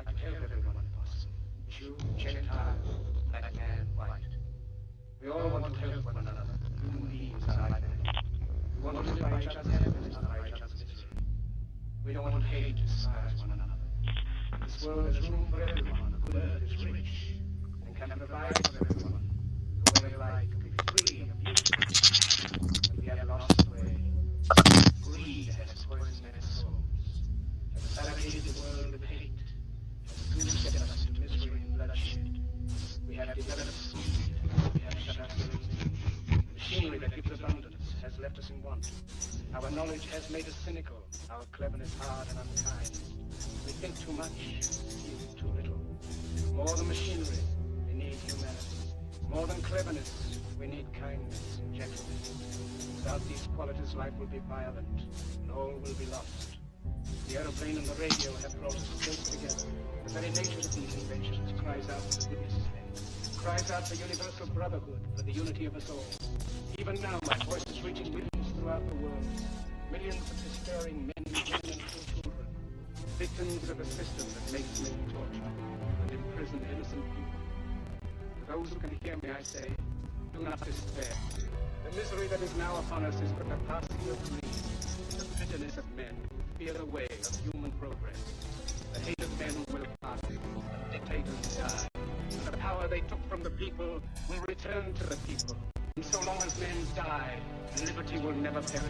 like to help everyone if possible. Jew, Gentile, black man, white. We all want to help one another. Human beings are like that. We want to live by each other's happiness, not by each other's misery. We don't want to hate, despise one another. This world has room for everyone. The good earth is rich and can provide for everyone. The way of life can be free and beautiful, but we have lost the way. Greed has poisoned men's souls, has fabricated the world with hate, has soon set us into misery and bloodshed. We have developed speed, we have shut out the machinery that gives abundance has left us in want. Our knowledge has made us cynical, our cleverness hard and unkind. We think too much, feel too little. More than machinery, we need humanity. More than cleverness, we need kindness and gentleness. Without these qualities, life will be violent, and all will be lost. The aeroplane and the radio have brought us close together. The very nature of these inventions cries out for the goodness of men, cries out for universal brotherhood, for the unity of us all. Even now, my voice is reaching millions throughout the world. Millions of despairing men, women, and children, victims of a system that makes men torture and imprison innocent people. To those who can hear me, I say, do not despair. The misery that is now upon us is but the passing of greed. The bitterness of men fear the way of human progress. The hate of men will pass, and dictators die. And the power they took from the people will return to the people. And so long as men die, liberty will never perish.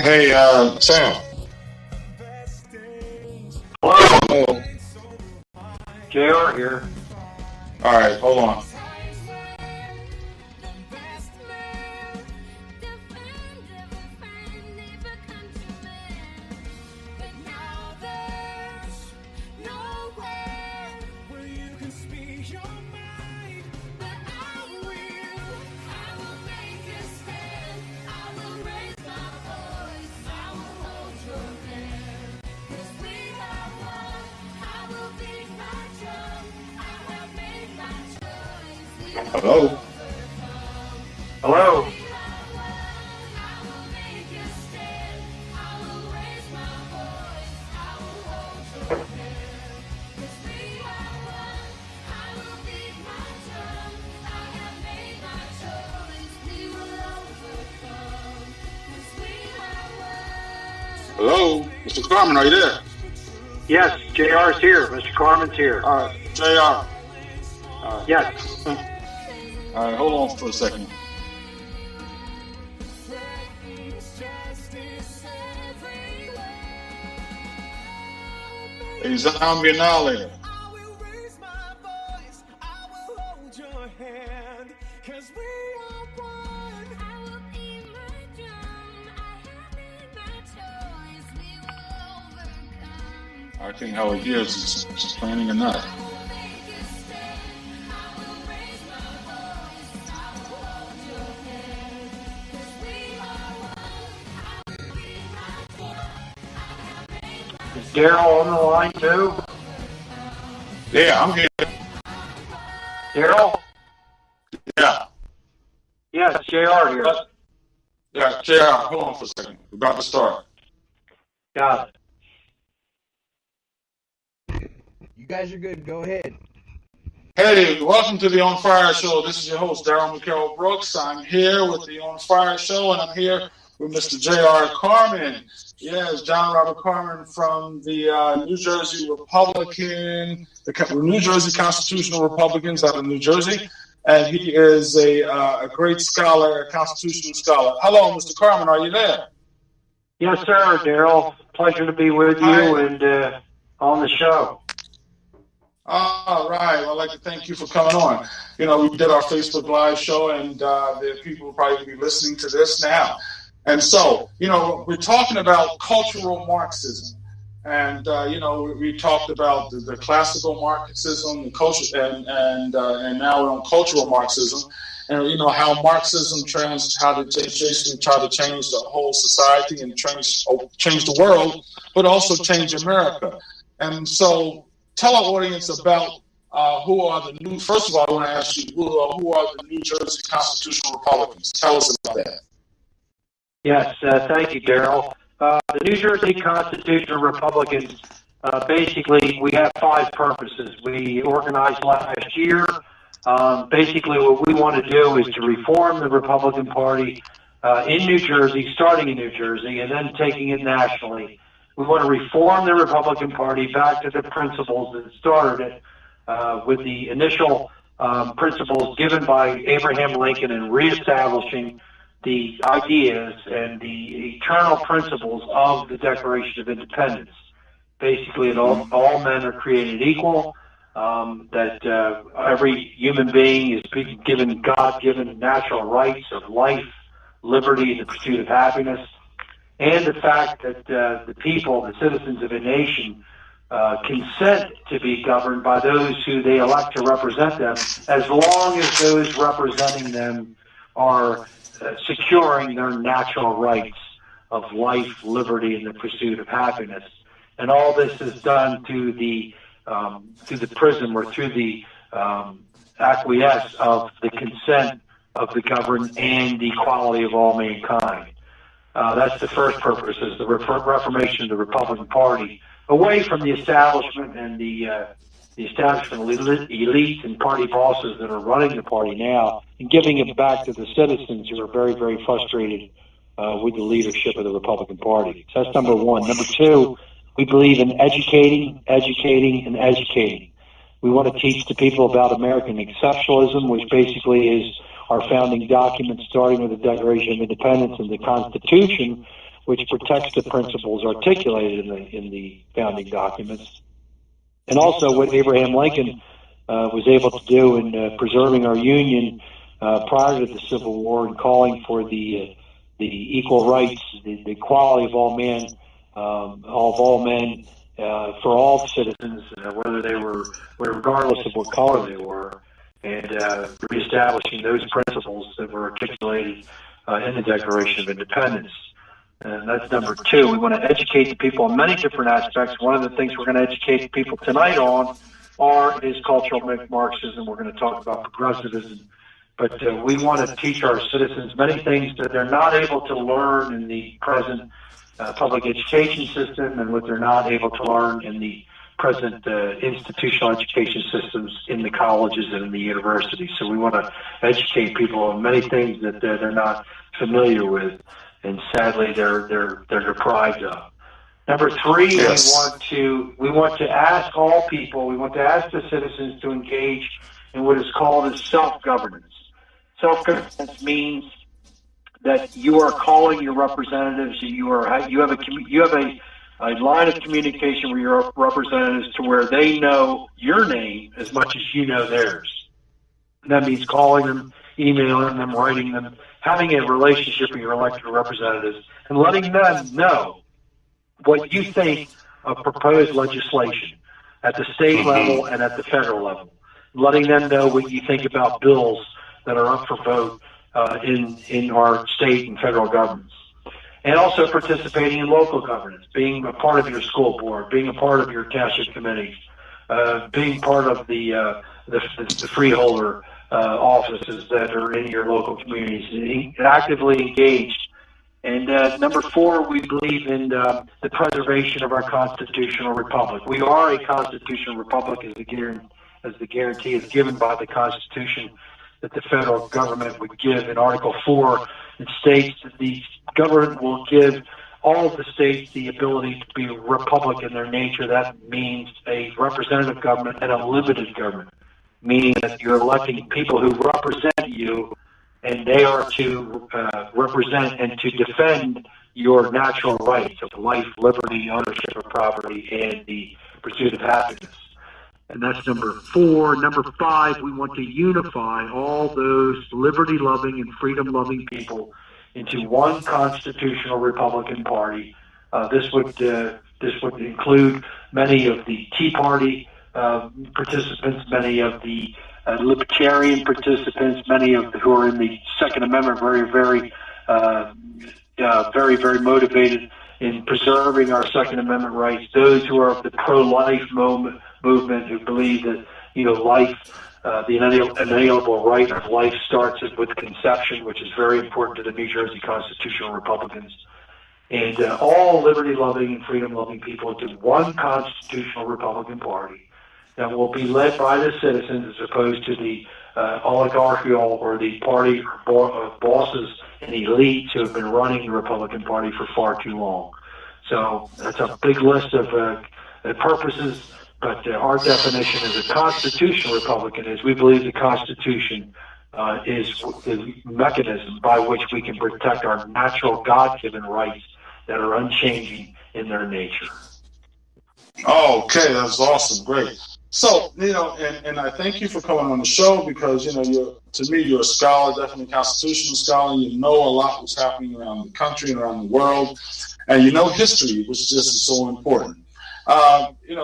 Hey, Sam. Hello. JR here. All right, hold on. Hello. Hello. Hello, Mr. Carman, are you there? Yes, JR's here. Mr. Carman's here. All right, JR. Yes. All right, hold on for a second. Hey, zombie annihilator. I think how he hears is planning or not. Is Daryl on the line too? Yeah, I'm here. Daryl? Yeah. Yes, JR here. Yeah, JR, hold on for a second. We're about to start. Got it. You guys are good. Go ahead. Hey, welcome to the On Fire Show. This is your host, Daryl McCarroll Brooks. I'm here with the On Fire Show, and I'm here with Mr. J.R. Carman. Yes, John Robert Carman from the New Jersey Republican, the New Jersey Constitutional Republicans out of New Jersey. And he is a great scholar, a constitutional scholar. Hello, Mr. Carman, are you there? Yes, sir, Daryl. Pleasure to be with you and on the show. All right. Well, I'd like to thank you for coming on. You know, we did our Facebook Live show, and there are people who probably be listening to this now. And so, you know, we're talking about cultural Marxism. And, you know, we talked about the classical Marxism, the culture, and now we're on cultural Marxism. And, you know, how Marxism basically try to change the whole society and change the world, but also change America. And so tell our audience about who are the new, first of all, I want to ask you, who are the New Jersey Constitutional Republicans? Tell us about that. Yes, thank you, Daryl. The New Jersey Constitutional Republicans, basically, we have 5 purposes. We organized last year. Basically, what we want to do is to reform the Republican Party in New Jersey, starting in New Jersey, and then taking it nationally. We want to reform the Republican Party back to the principles that started it with the initial principles given by Abraham Lincoln in reestablishing the ideas and the eternal principles of the Declaration of Independence. Basically, that all men are created equal, that every human being is given God-given natural rights of life, liberty, and the pursuit of happiness, and the fact that the people, the citizens of a nation, consent to be governed by those who they elect to represent them, as long as those representing them are securing their natural rights of life, liberty, and the pursuit of happiness. And all this is done through the prism or through the acquiesce of the consent of the governed and the equality of all mankind. That's the first purpose, is the reformation of the Republican Party, away from the establishment and the establishment elite and party bosses that are running the party now, and giving it back to the citizens who are very, very frustrated with the leadership of the Republican Party. So that's number one. Number two, we believe in educating, and educating. We want to teach the people about American exceptionalism, which basically is our founding documents, starting with the Declaration of Independence and the Constitution, which protects the principles articulated in the founding documents. And also what Abraham Lincoln was able to do in preserving our Union prior to the Civil War and calling for the equal rights, the equality of all men, for all citizens, whether they were, regardless of what color they were, and reestablishing those principles that were articulated in the Declaration of Independence. And that's number two. We want to educate the people on many different aspects. One of the things we're going to educate the people tonight on is cultural Marxism. We're going to talk about progressivism. But we want to teach our citizens many things that they're not able to learn in the present public education system, and what they're not able to learn in the present institutional education systems in the colleges and in the universities. So we want to educate people on many things that they're not familiar with, and sadly they're deprived of. Number three, yes. we want to ask all people, we want to ask the citizens to engage in what is called as self-governance. Self-governance means that you are calling your representatives, you have a line of communication with your representatives to where they know your name as much as you know theirs. And that means calling them, emailing them, writing them, having a relationship with your elected representatives, and letting them know what you think of proposed legislation at the state level and at the federal level. Letting them know what you think about bills that are up for vote in our state and federal governments. And also participating in local governance, being a part of your school board, being a part of your township committees, being part of the freeholder offices that are in your local communities, actively engaged. And number 4, we believe in the preservation of our constitutional republic. We are a constitutional republic as the guarantee is given by the Constitution that the federal government would give. In Article 4, it states that the government will give all of the states the ability to be a republic in their nature. That means a representative government and a limited government, meaning that you're electing people who represent you, and they are to represent and to defend your natural rights of life, liberty, ownership of property, and the pursuit of happiness. And that's number 4. Number 5, we want to unify all those liberty-loving and freedom-loving people into one constitutional Republican Party. This would include many of the Tea Party participants, many of the libertarian participants, many of who are in the Second Amendment, very motivated in preserving our Second Amendment rights. Those who are of the pro-life movement, who believe that life, the inalienable right of life starts with conception, which is very important to the New Jersey constitutional Republicans. And all liberty-loving and freedom-loving people into one constitutional Republican Party that will be led by the citizens as opposed to the oligarchical or the party bosses and elites who have been running the Republican Party for far too long. So that's a big list of purposes, but our definition as a constitutional Republican is we believe the Constitution is the mechanism by which we can protect our natural God-given rights that are unchanging in their nature. Okay, that's awesome. Great. So, and I thank you for coming on the show because, to me, you're a scholar, definitely a constitutional scholar, and you know a lot what's happening around the country and around the world, and you know history, which is just so important.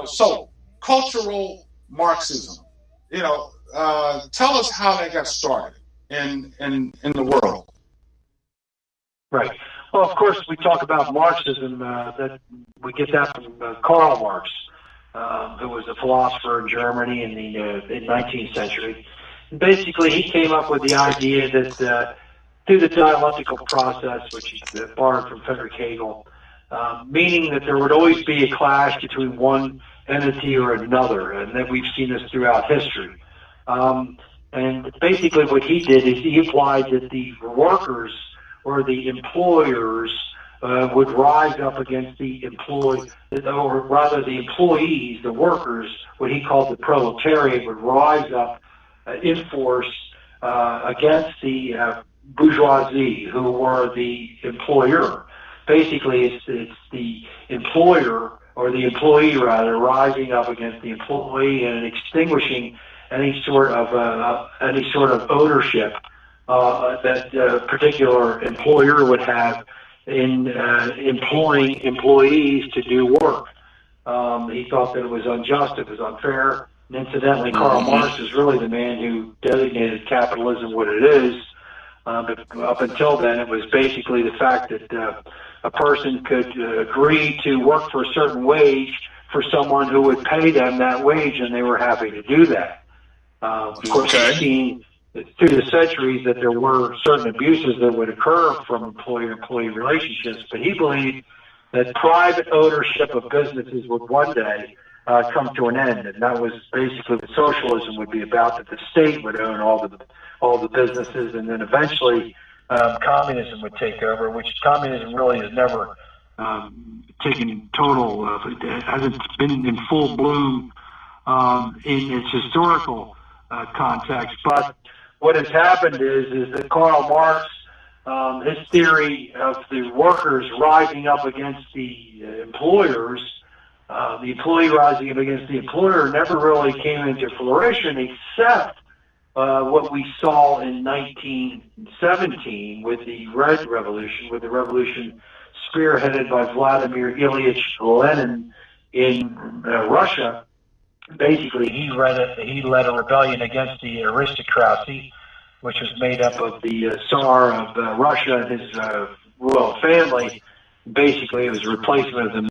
So cultural Marxism, tell us how that got started in the world. Right. Well, of course, we talk about Marxism, that we get that from Karl Marx, who was a philosopher in Germany in the 19th century. And basically, he came up with the idea that through the dialectical process, which he borrowed from Friedrich Hegel, meaning that there would always be a clash between one entity or another, and that we've seen this throughout history. And basically what he did is he implied that the workers or the employers would rise up against the or rather the employees, the workers, what he called the proletariat, would rise up in force against the bourgeoisie, who were the employer. Basically, it's the employer or the employee rather rising up against the employee and extinguishing any sort of ownership that a particular employer would have in employing employees to do work. He thought that it was unjust, it was unfair. And incidentally, Karl Marx is really the man who designated capitalism what it is. But up until then, it was basically the fact that a person could agree to work for a certain wage for someone who would pay them that wage, and they were happy to do that. Of course, we've seen through the centuries that there were certain abuses that would occur from employer-employee relationships, but he believed that private ownership of businesses would one day come to an end, and that was basically what socialism would be about, that the state would own all the businesses, and then eventually communism would take over, which communism really has never taken total, it hasn't been in full bloom in its historical context. But what has happened is that Karl Marx, his theory of the workers rising up against the employers, the employee rising up against the employer, never really came into fruition except what we saw in 1917 with the Red Revolution, with the revolution spearheaded by Vladimir Ilyich Lenin in Russia. Basically, he led a rebellion against the aristocracy, which was made up of the Tsar of Russia and his royal family. Basically, it was a replacement of the